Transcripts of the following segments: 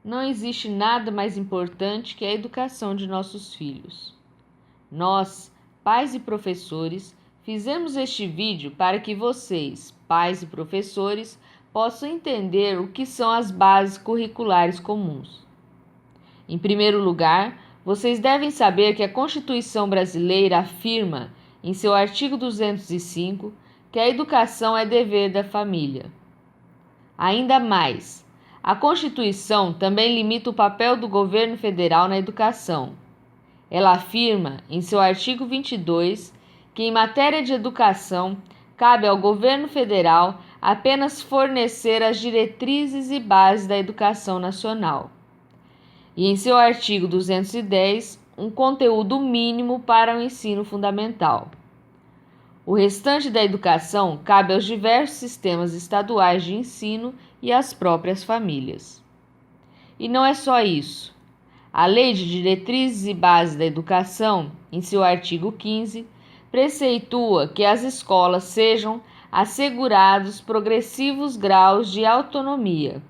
Não existe nada mais importante que a educação de nossos filhos. Nós, pais e professores, fizemos este vídeo para que vocês, pais e professores, possam entender o que são as bases curriculares comuns. Em primeiro lugar, vocês devem saber que a Constituição brasileira afirma, em seu artigo 205, que a educação é dever da família. Ainda mais, a Constituição também limita o papel do governo federal na educação. Ela afirma, em seu artigo 22, que em matéria de educação, cabe ao governo federal apenas fornecer as diretrizes e bases da educação nacional. E em seu artigo 210, um conteúdo mínimo para o ensino fundamental. O restante da educação cabe aos diversos sistemas estaduais de ensino e às próprias famílias. E não é só isso. A Lei de Diretrizes e Bases da Educação, em seu artigo 15, preceitua que as escolas sejam assegurados progressivos graus de autonomia,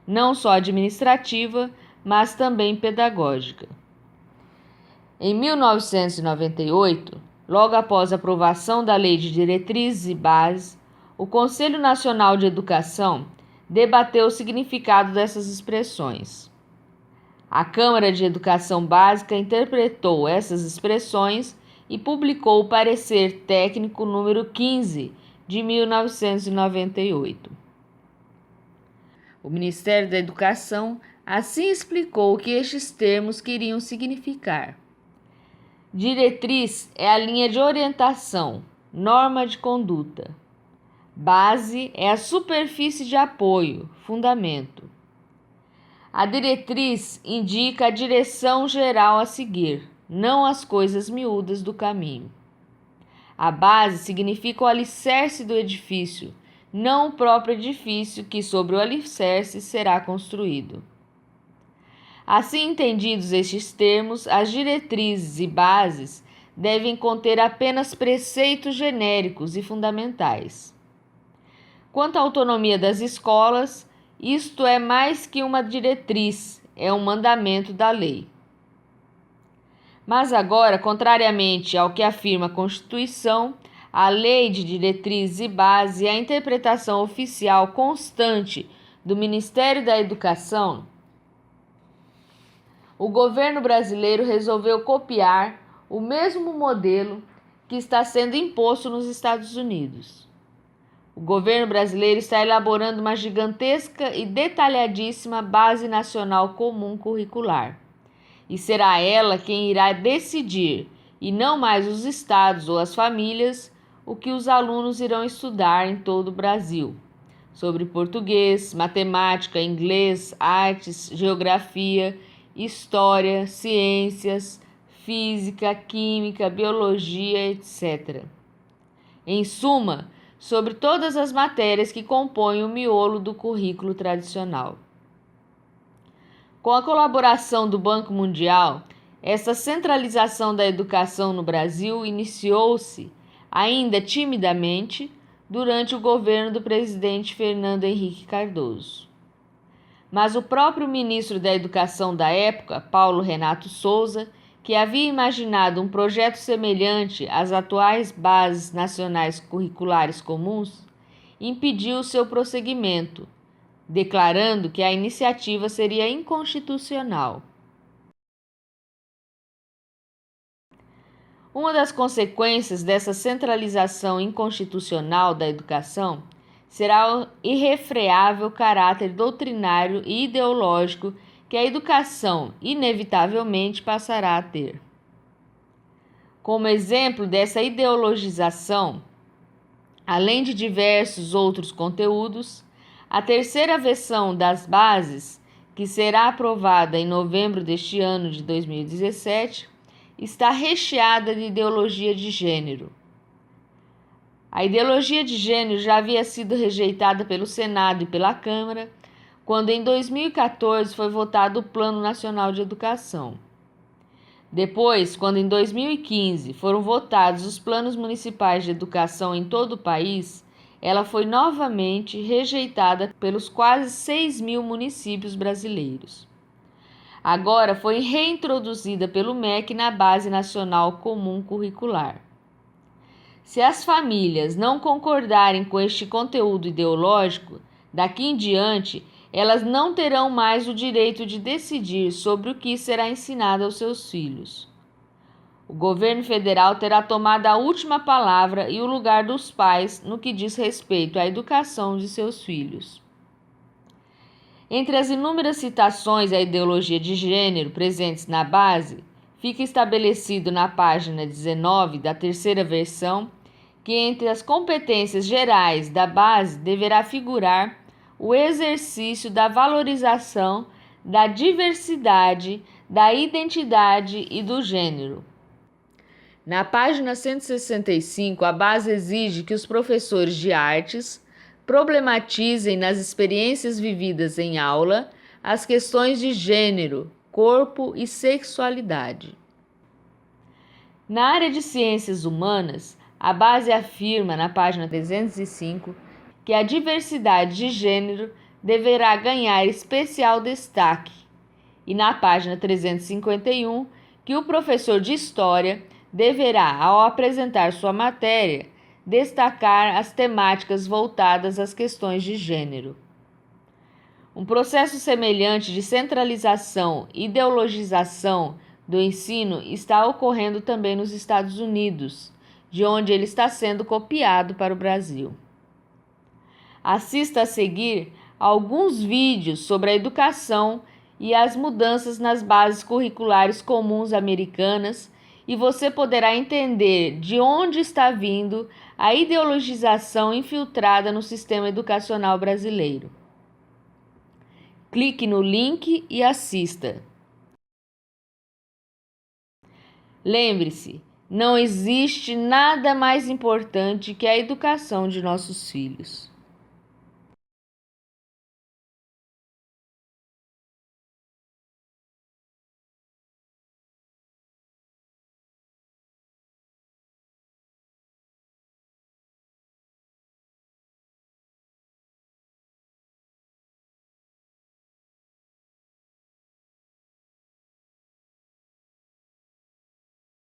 não só administrativa, mas também pedagógica. Em 1998, logo após a aprovação da Lei de Diretrizes e Bases, o Conselho Nacional de Educação debateu o significado dessas expressões. A Câmara de Educação Básica interpretou essas expressões e publicou o parecer técnico número 15 de 1998. O Ministério da Educação assim explicou o que estes termos queriam significar. Diretriz é a linha de orientação, norma de conduta. Base é a superfície de apoio, fundamento. A diretriz indica a direção geral a seguir, não as coisas miúdas do caminho. A base significa o alicerce do edifício, não o próprio edifício que sobre o alicerce será construído. Assim entendidos estes termos, as diretrizes e bases devem conter apenas preceitos genéricos e fundamentais. Quanto à autonomia das escolas, isto é mais que uma diretriz, é um mandamento da lei. Mas agora, contrariamente ao que afirma a Constituição, a Lei de Diretrizes e Bases e a interpretação oficial constante do Ministério da Educação, o governo brasileiro resolveu copiar o mesmo modelo que está sendo imposto nos Estados Unidos. O governo brasileiro está elaborando uma gigantesca e detalhadíssima Base Nacional Comum Curricular. E será ela quem irá decidir, e não mais os estados ou as famílias, o que os alunos irão estudar em todo o Brasil, sobre português, matemática, inglês, artes, geografia, história, ciências, física, química, biologia, etc. Em suma, sobre todas as matérias que compõem o miolo do currículo tradicional. Com a colaboração do Banco Mundial, essa centralização da educação no Brasil iniciou-se, ainda timidamente, durante o governo do presidente Fernando Henrique Cardoso. Mas o próprio ministro da Educação da época, Paulo Renato Souza, que havia imaginado um projeto semelhante às atuais bases nacionais curriculares comuns, impediu seu prosseguimento, declarando que a iniciativa seria inconstitucional. Uma das consequências dessa centralização inconstitucional da educação será o irrefreável caráter doutrinário e ideológico que a educação inevitavelmente passará a ter. Como exemplo dessa ideologização, além de diversos outros conteúdos, a terceira versão das bases, que será aprovada em novembro deste ano de 2017, está recheada de ideologia de gênero. A ideologia de gênero já havia sido rejeitada pelo Senado e pela Câmara, quando em 2014 foi votado o Plano Nacional de Educação. Depois, quando em 2015 foram votados os planos municipais de educação em todo o país, ela foi novamente rejeitada pelos quase 6.000 municípios brasileiros. agora foi reintroduzida pelo MEC na Base Nacional Comum Curricular. Se as famílias não concordarem com este conteúdo ideológico, daqui em diante, elas não terão mais o direito de decidir sobre o que será ensinado aos seus filhos. O governo federal terá tomado a última palavra e o lugar dos pais no que diz respeito à educação de seus filhos. Entre as inúmeras citações à ideologia de gênero presentes na base, fica estabelecido na página 19 da terceira versão que entre as competências gerais da base deverá figurar o exercício da valorização da diversidade, da identidade e do gênero. Na página 165, a base exige que os professores de artes problematizem nas experiências vividas em aula as questões de gênero, corpo e sexualidade. Na área de ciências humanas, a base afirma na página 305 que a diversidade de gênero deverá ganhar especial destaque e na página 351 que o professor de História deverá, ao apresentar sua matéria, destacar as temáticas voltadas às questões de gênero. Um processo semelhante de centralização e ideologização do ensino está ocorrendo também nos Estados Unidos, de onde ele está sendo copiado para o Brasil. Assista a seguir alguns vídeos sobre a educação e as mudanças nas bases curriculares comuns americanas e você poderá entender de onde está vindo a ideologização infiltrada no sistema educacional brasileiro. Clique no link e assista. Lembre-se, não existe nada mais importante que a educação de nossos filhos.